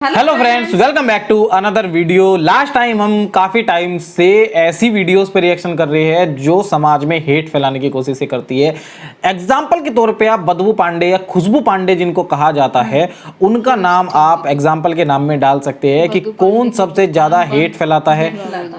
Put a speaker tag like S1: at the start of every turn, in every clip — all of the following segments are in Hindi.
S1: Hello friends, welcome back to another video. Last time हम काफ़ी टाइम से ऐसी वीडियोस पे रिएक्शन कर रहे हैं जो समाज में हेट फैलाने की कोशिश करती है। एग्जाम्पल के तौर पे आप बदबू पांडे या खुशबू पांडे जिनको कहा जाता है, उनका नाम आप एग्जाम्पल के नाम में डाल सकते हैं कि कौन सबसे ज़्यादा हेट फैलाता है,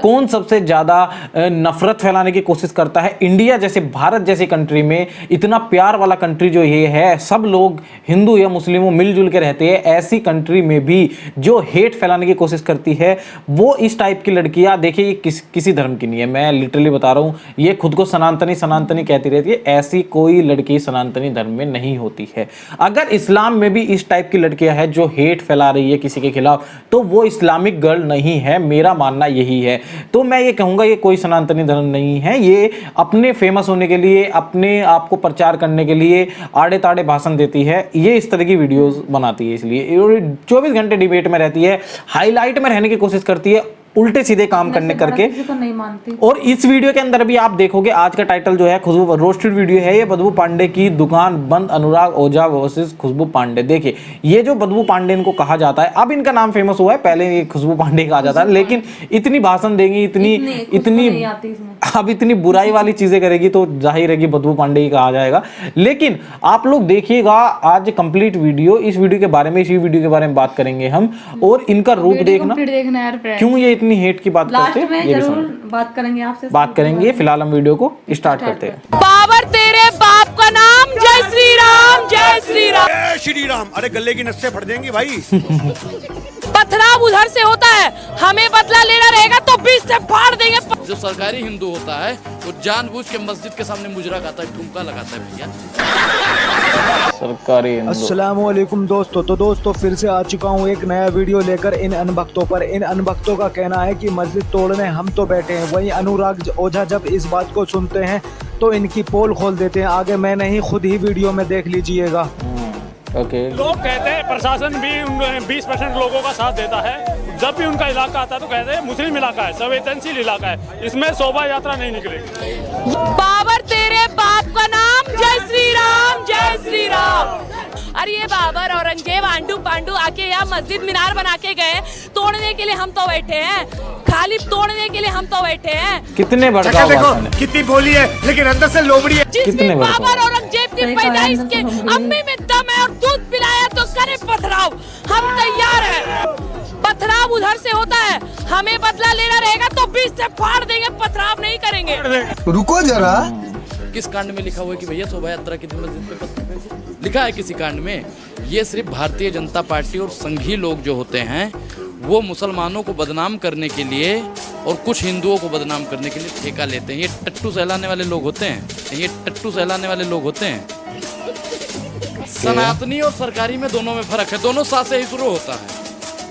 S1: कौन सबसे ज़्यादा नफरत फैलाने की कोशिश करता है। इंडिया जैसे, भारत जैसी कंट्री में, इतना प्यार वाला कंट्री जो ये है, सब लोग हिंदू या मुस्लिमों मिलजुल के रहते हैं, ऐसी कंट्री में भी जो हेट फैलाने की कोशिश करती है वो इस टाइप की लड़कियां, देखिए ये किसी धर्म की नहीं है, मैं लिटरली बता रहा हूं, ये खुद को सनातनी सनातनी कहती रहती है। ऐसी कोई लड़की सनातनी धर्म में नहीं होती है। अगर इस्लाम में भी इस टाइप की लड़कियां हैं जो हेट फैला रही है किसी के खिलाफ, तो वो इस्लामिक गर्ल नहीं है, मेरा मानना यही है। तो मैं ये कहूंगा ये कोई सनातनी धर्म नहीं है, ये अपने फेमस होने के लिए, अपने आप को प्रचार करने के लिए आड़े ताड़े भाषण देती है, ये इस तरह की वीडियोस बनाती है, इसलिए 24 घंटे डिबेट में रहती है, हाईलाइट में रहने की कोशिश करती है, उल्टे सीधे काम करने करके।
S2: को नहीं मानती।
S1: और इस वीडियो के अंदर भी आप देखोगे, आज का टाइटल जो है खुशबू रोस्टेड वीडियो है, ये बदबू पांडे की दुकान बंद, अनुराग ओझा वर्सेस खुशबू पांडे। देखिए ये जो बदबू पांडे इनको कहा जाता है, अब इनका नाम फेमस हुआ है, पहले ये खुशबू पांडे कहा जाता है, लेकिन इतनी भाषण देंगी, इतनी अब इतनी बुराई वाली चीजें करेगी तो जाहिर है कि बदबू पांडे ही कहा जाएगा। लेकिन आप लोग देखिएगा आज कंप्लीट वीडियो, इस वीडियो के बारे में, इसी वीडियो के बारे में बात करेंगे हम, और इनका रूप देखना, क्यों ये इतनी हेट की बात करते हैं, ये
S2: जरूर बात करेंगे आपसे,
S1: बात करेंगे। फिलहाल हम वीडियो को स्टार्ट करते हैं।
S3: बाबर तेरे बाप का नाम, जय श्री राम, जय श्री राम,
S4: जय श्री राम। अरे गले की नसें फट देंगी भाई।
S3: पथराव उधर से होता है, हमें बदला लेना रहेगा तो बीच से फाड़ देंगे।
S5: जो सरकारी हिंदू होता है वो जानबूझ के मस्जिद के सामने मुजरा गाता है, ठुमका लगाता है भैया।
S1: सरकारी
S6: अस्सलामुअलैकुम दोस्तों। तो दोस्तों फिर से आ चुका हूँ एक नया वीडियो लेकर इन अनभक्तों पर। इन अनभक्तों का कहना है कि मस्जिद तोड़ने हम तो बैठे हैं, वहीं अनुराग ओझा जब इस बात को सुनते हैं तो इनकी पोल खोल देते हैं। आगे मैं नहीं, खुद ही वीडियो में देख लीजिएगा।
S7: लोग कहते हैं प्रशासन भी 20% लोगों का साथ देता है, जब भी उनका इलाका आता है तो कहते हैं मुस्लिम इलाका है, संवेदनशील इलाका है, इसमें शोभा यात्रा नहीं निकलेगी।
S3: बाबर तेरे बाप का नाम, जय श्री राम, जय श्री राम। अरे ये बाबर औरंगजेब आंडू पांडू आके यहाँ मस्जिद मीनार बना के गए, तोड़ने के लिए हम तो बैठे हैं, खाली तोड़ने के लिए हम तो बैठे हैं।
S1: कितने बड़का
S4: देखो कितनी बोली है लेकिन अंदर से लोमड़ी है।
S3: जिसने बाबर औरंगजेब की पैदाइश के अम्मी में दम है और दूध पिलाया तो करे पथराव, हम तैयार हैं। पथराव उधर से होता है, हमें बदला लेना रहेगा तो बीच से फाड़ देंगे, पथराव नहीं करेंगे।
S6: रुको जरा,
S5: किस कांड में लिखा हुआ है कि भैया शोभा यात्रा की मस्जिद पे पत्थर फेंको? लिखा है किसी कांड में? ये सिर्फ भारतीय जनता पार्टी और संघी लोग जो होते हैं वो मुसलमानों को बदनाम करने के लिए और कुछ हिंदुओं को बदनाम करने के लिए ठेका लेते हैं। ये टट्टू सहलाने वाले लोग होते हैं, ये टट्टू सहलाने वाले लोग होते हैं। सनातनी और सरकारी में दोनों में फर्क है, दोनों साथ से ही शुरू होता है।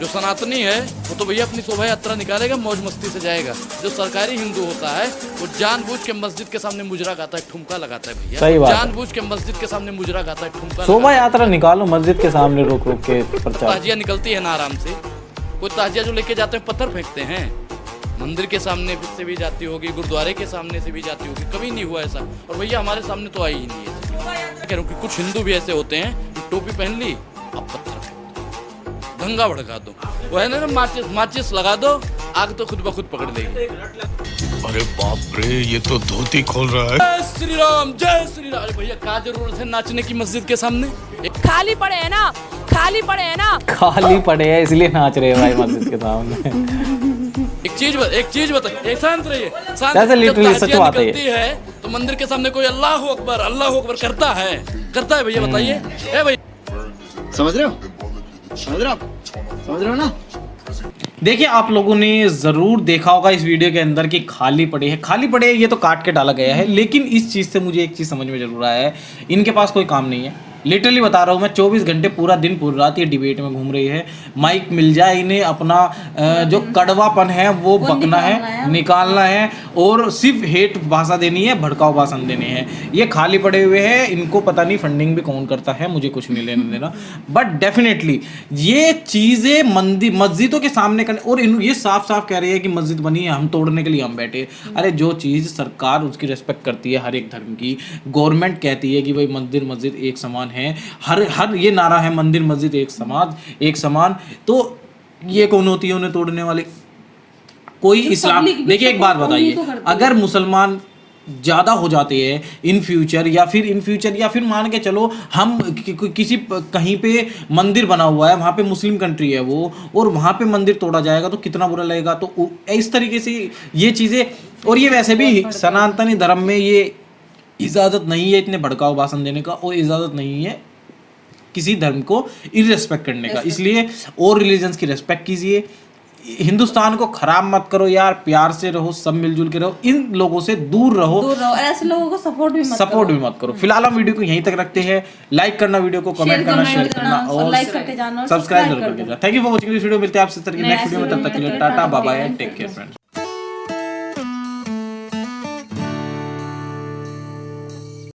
S5: जो सनातनी है वो तो भैया अपनी शोभा यात्रा निकालेगा, मौज मस्ती से जाएगा। जो सरकारी हिंदू होता है वो जानबूझ के मस्जिद के सामने मुजरा गाता है, ठुमका लगाता है भैया।
S1: सही बात है।
S5: जानबूझ के मस्जिद के सामने मुजरा गाता है, ठुमका।
S1: शोभा यात्रा निकालो मस्जिद के सामने, रोक रोक के प्रचार।
S5: ताजिया निकलती है ना आराम से, कोई ताजिया जो लेके जाते हैं पत्थर फेंकते हैं। मंदिर के सामने से भी जाती होगी, गुरुद्वारे के सामने से भी जाती होगी, कभी नहीं हुआ ऐसा। और भैया हमारे सामने तो आई ही नहीं है। कह रहा हूँ कि कुछ हिंदू भी ऐसे होते हैं, टोपी पहन ली, अब पत्थर दंगा भड़का दो, वो है ना माचिस लगा दो, आग तो खुद ब खुद पकड़ देगी।
S4: अरे बाप रे, ये तो धोती खोल रहा है।
S5: जय श्री राम, जय श्री राम। अरे भैया क्या जरूरत है नाचने की मस्जिद के सामने?
S3: खाली पड़े हैं ना, खाली पड़े हैं ना,
S1: खाली पड़े हैं इसलिए नाच रहे हैं भाई मस्जिद के सामने।
S5: एक चीज बता, एक शांत रहिए, शांत।
S1: जैसे लिटरली सच बात है
S5: निकलती है तो मंदिर के सामने कोई अल्लाह अकबर करता है भैया, बताइए। ए भाई
S6: समझ रहे हो, समझ रहे हो ना?
S1: देखिए आप लोगों ने जरूर देखा होगा इस वीडियो के अंदर कि खाली पड़े हैं, खाली पड़े हैं, ये तो काट के डाला गया है। लेकिन इस चीज़ से मुझे एक चीज़ समझ में जरूर आया है, इनके पास कोई काम नहीं है। लिटरली बता रहा हूँ मैं, 24 घंटे पूरा दिन पूरी रात ये डिबेट में घूम रही है। माइक मिल जाए इन्हें, अपना जो कड़वापन है वो बकना है, निकालना है, और सिर्फ हेट भाषा देनी है, भड़काऊ भाषण देने हैं। ये खाली पड़े हुए हैं, इनको पता नहीं फंडिंग भी कौन करता है, मुझे कुछ नहीं लेना देना। बट डेफिनेटली ये चीज़ें मस्जिदों के सामने करने, और ये साफ साफ कह रही है कि मस्जिद बनी है, हम तोड़ने के लिए हम बैठे। अरे जो चीज़ सरकार उसकी रिस्पेक्ट करती है हर एक धर्म की, गवर्नमेंट कहती है कि भाई मंदिर मस्जिद एक समान है, हर ये नारा है, मंदिर मस्जिद एक समाज एक समान। तो ये कौन होती है उन्हें तोड़ने वाली? कोई इस्लाम,
S2: public भी
S1: देखिए एक बात
S2: support
S1: बताइए,
S2: उन्हीं को करती है।
S1: अगर मुसलमान ज़्यादा हो जाते हैं इन फ्यूचर या फिर मान के चलो हम किसी कहीं पे मंदिर बना हुआ है, वहाँ पे मुस्लिम कंट्री है वो, और वहाँ पे मंदिर तोड़ा जाएगा तो कितना बुरा लगेगा। तो इस तरीके से ये चीज़ें, और ये वैसे भी सनातनी धर्म में ये इजाज़त नहीं है इतने भड़काऊ भाषण देने का, और इजाज़त नहीं है किसी धर्म को इररिस्पेक्ट करने का। इसलिए और रिलीजन्स की रिस्पेक्ट कीजिए, हिंदुस्तान को खराब मत करो यार, प्यार से रहो, सब मिलजुल के रहो, इन लोगों से दूर रहो,
S2: दूर रहो, ऐसे लोगों को सपोर्ट भी मत
S1: करो। फिलहाल हम वीडियो को यहीं तक रखते हैं। लाइक करना वीडियो को, कमेंट करना, शेयर करना और
S2: लाइक करके जाना और
S1: सब्सक्राइब जरूर करके जाना। Thank you for watching this video. मिलते हैं आपसे नेक्स्ट वीडियो में, तब तक के लिए tata bye bye, take care friends.